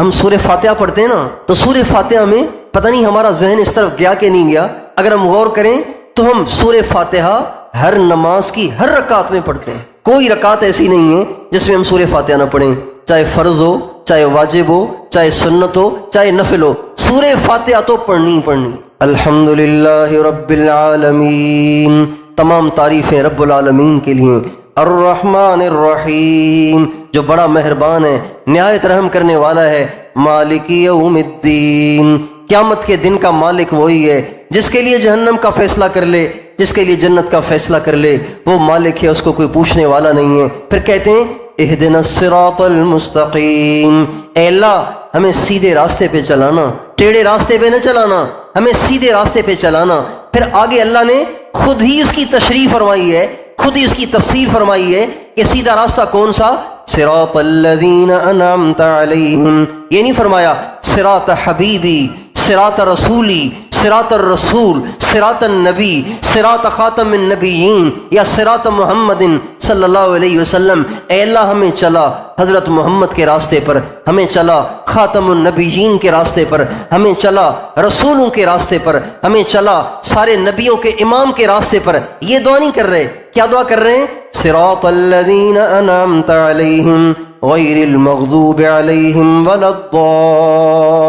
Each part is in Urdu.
ہم سورہ فاتحہ پڑھتے ہیں نا، تو سورہ فاتحہ میں پتہ نہیں ہمارا ذہن اس طرف گیا کہ نہیں گیا، اگر ہم غور کریں تو ہم سورہ فاتحہ ہر نماز کی ہر رکعت میں پڑھتے ہیں. کوئی رکعت ایسی نہیں ہے جس میں ہم سورہ فاتحہ نہ پڑھیں، چاہے فرض ہو، چاہے واجب ہو، چاہے سنت ہو، چاہے نفل ہو، سورہ فاتحہ تو پڑھنی ہی پڑھنی. الحمدللہ رب العالمین، تمام تعریفیں رب العالمین کے لیے. الرحمن الرحیم، جو بڑا مہربان ہے، نہایت رحم کرنے والا ہے. مالک یوم الدین، قیامت کے دن کا مالک وہی ہے جس کے لیے جہنم کا فیصلہ کر لے، جس کے لیے جنت کا فیصلہ کر لے، وہ مالک ہے، اس کو کوئی پوچھنے والا نہیں ہے. پھر کہتے ہیں اہدنا الصراط المستقیم، اے اللہ ہمیں سیدھے راستے پہ چلانا، ٹیڑھے راستے پہ نہ چلانا، ہمیں سیدھے راستے پہ چلانا. پھر آگے اللہ نے خود ہی اس کی تشریح فرمائی ہے، خود ہی اس کی تفسیر فرمائی ہے کہ سیدھا راستہ کون سا؟ صراط الذین انعمت علیہم. یہ نہیں فرمایا صراط حبیبی، صراط رسولی، صراط الرسول، صراط النبی، صراط خاتم النبیین، یا صراط محمد صلی اللہ علیہ وسلم. اے اللہ ہمیں چلا حضرت محمد کے راستے پر، ہمیں چلا خاتم النبیین کے راستے پر، ہمیں چلا رسولوں کے راستے پر، ہمیں چلا سارے نبیوں کے امام کے راستے پر. یہ دعا نہیں کر رہے، کیا دعا کر رہے ہیں؟ صراط الذین انعمت علیہم غیر المغضوب علیہم ولا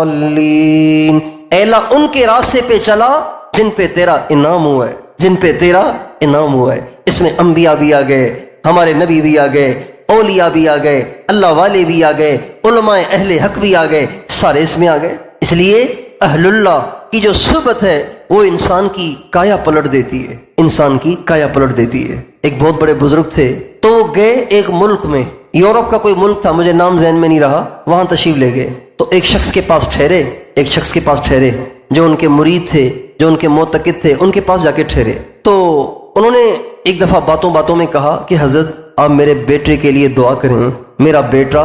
الضالین. اے اللہ ان کے راستے پہ چلا جن پہ تیرا انعام ہوا ہے، جن پہ تیرا انعام ہوا ہے. اس میں انبیاء بھی آ گئے، ہمارے نبی بھی آ گئے، اولیاء بھی آ گئے، اللہ والے بھی آ گئے، علماء اہل حق بھی آ گئے، سارے اس میں آ گئے. اس لیے اہل اللہ کی جو صحبت ہے وہ انسان کی کایا پلٹ دیتی ہے، انسان کی کایا پلٹ دیتی ہے. ایک بہت بڑے بزرگ تھے، تو وہ گئے ایک ملک میں، یورپ کا کوئی ملک تھا، مجھے نام ذہن میں نہیں رہا، وہاں تشریف لے گئے. تو ایک شخص کے پاس ٹھہرے، ایک شخص کے پاس ٹھہرے جو ان کے مرید تھے، جو ان کے معتقد تھے، ان کے پاس جا کے ٹھہرے. تو انہوں نے ایک دفعہ باتوں باتوں میں کہا کہ حضرت آپ میرے بیٹے کے لیے دعا کریں، میرا بیٹا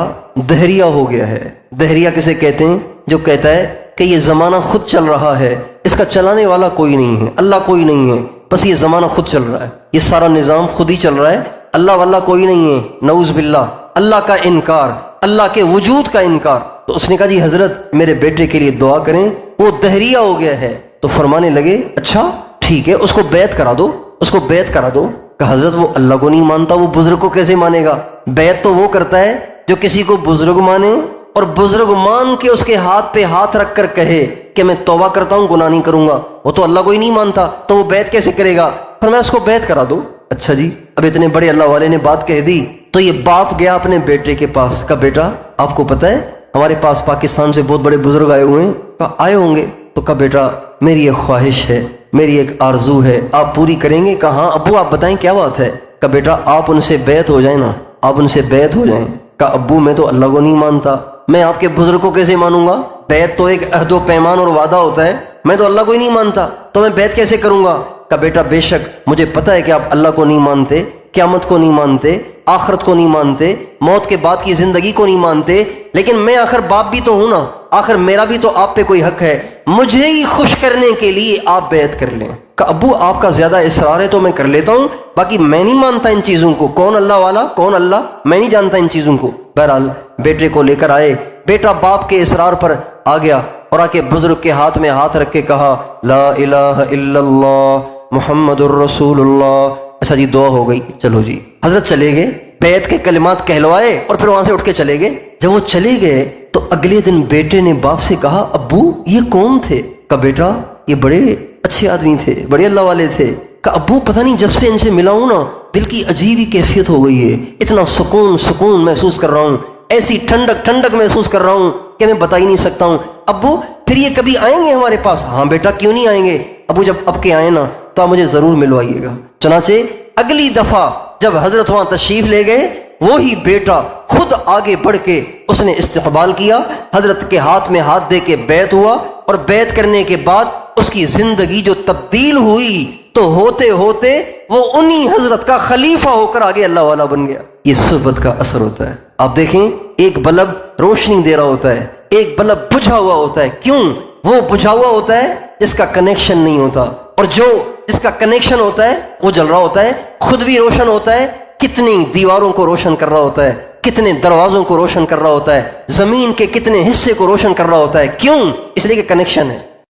دہریہ ہو گیا ہے. دہریہ کسے کہتے ہیں؟ جو کہتا ہے کہ یہ زمانہ خود چل رہا ہے، اس کا چلانے والا کوئی نہیں ہے، اللہ کوئی نہیں ہے، بس یہ زمانہ خود چل رہا ہے، یہ سارا نظام خود ہی چل رہا ہے، اللہ واللہ کوئی نہیں ہے. نعوذ باللہ، اللہ کا انکار، اللہ کے وجود کا انکار. تو اس نے کہا جی حضرت میرے بیٹے کے لیے دعا کریں، وہ دہریہ ہو گیا ہے. تو فرمانے لگے اچھا ٹھیک ہے، اس کو بیعت کرا دو، اس کو بیعت کرا دو. کہ حضرت وہ اللہ کو نہیں مانتا، وہ بزرگ کو کیسے مانے گا؟ بیعت تو وہ کرتا ہے جو کسی کو بزرگ مانے اور بزرگ مان کے اس کے ہاتھ پہ ہاتھ رکھ کر کہے کہ میں توبہ کرتا ہوں، گناہ نہیں کروں گا. وہ تو اللہ کو ہی نہیں مانتا، تو وہ بیعت کیسے کرے گا؟ فرمایا اس کو بیعت کرا دو. اچھا جی، اب اتنے بڑے اللہ والے نے بات کہہ دی تو یہ باپ گیا اپنے بیٹے کے پاس. کہا بیٹا آپ کو پتہ ہے ہمارے پاس پاکستان سے بہت بڑے بزرگ آئے ہوئے ہیں. کہا آئے ہوں گے. تو کہا بیٹا میری ایک خواہش ہے، میری ایک آرزو ہے، آپ پوری کریں گے؟ کہا ہاں ابو آپ بتائیں کیا بات ہے. کہا بیٹا آپ ان سے بیعت ہو جائیں نا، آپ ان سے بیعت ہو جائیں. کہا ابو میں تو اللہ کو نہیں مانتا، میں آپ کے بزرگ کو کیسے مانوں گا؟ بیعت تو ایک عہد و پیمان اور وعدہ ہوتا ہے، میں تو اللہ کو ہی نہیں مانتا، تو میں بیعت کیسے کروں گا؟ کہا بیٹا بے شک مجھے پتہ ہے کہ آپ اللہ کو نہیں مانتے، قیامت کو نہیں مانتے، آخرت کو نہیں مانتے، موت کے بعد کی زندگی کو نہیں مانتے، لیکن میں آخر باپ بھی تو ہوں نا، آخر میرا بھی تو آپ پہ کوئی حق ہے، مجھے ہی خوش کرنے کے لیے آپ بیعت کر لیں. کہ ابو آپ کا زیادہ اصرار ہے تو میں کر لیتا ہوں، باقی میں نہیں مانتا ان چیزوں کو، کون اللہ والا کون اللہ، میں نہیں جانتا ان چیزوں کو. بہرحال بیٹے کو لے کر آئے، بیٹا باپ کے اصرار پر آ گیا اور آ کے بزرگ کے ہاتھ میں ہاتھ رکھ کے کہا لا الہ الا اللہ محمد الرسول اللہ. اچھا جی دعا ہو گئی، چلو جی. حضرت چلے گئے، بیعت کے کلمات کہلوائے اور پھر وہاں سے اٹھ کے چلے گئے. جب وہ چلے گئے تو اگلے دن بیٹے نے باپ سے کہا ابو یہ کون تھے؟ کہا بیٹا یہ بڑے اچھے آدمی تھے، بڑے اللہ والے تھے. کہا ابو پتہ نہیں جب سے ان سے ملا ہوں نا دل کی عجیب ہی کیفیت ہو گئی ہے، اتنا سکون محسوس کر رہا ہوں، ایسی ٹھنڈک محسوس کر رہا ہوں کہ میں بتا ہی نہیں سکتا ہوں. ابو پھر یہ کبھی آئیں گے ہمارے پاس؟ ہاں بیٹا کیوں نہیں آئیں گے، ابو جب اب کے آئیں نا تو آپ مجھے ضرور ملوائیے گا. چنانچہ اگلی دفعہ جب حضرت وہاں تشریف لے گئے، وہی بیٹا خود آگے بڑھ کے اس نے استقبال کیا، حضرت کے ہاتھ میں ہاتھ دے کے بیعت ہوا، اور بیعت کرنے کے بعد اس کی زندگی جو تبدیل ہوئی تو ہوتے ہوتے وہ انہی حضرت کا خلیفہ ہو کر آگے اللہ والا بن گیا. یہ صحبت کا اثر ہوتا ہے. آپ دیکھیں ایک بلب روشنی دے رہا ہوتا ہے، ایک بلب بجھا ہوا ہوتا ہے. کیوں؟ وہ بجھا ہوا ہوتا ہے جس کا کنیکشن نہیں ہوتا، اور جو جس کا کنیکشن ہوتا ہے وہ جل رہا ہوتا ہے، خود بھی روشن ہوتا ہے، کتنی دیواروں کو روشن کر رہا ہوتا ہے، کتنے دروازوں کو روشن کر رہا ہوتا ہے، زمین کے کتنے حصے کو روشن کر رہا ہوتا ہے. کیوں؟ اس لیے کہ کنیکشن ہے.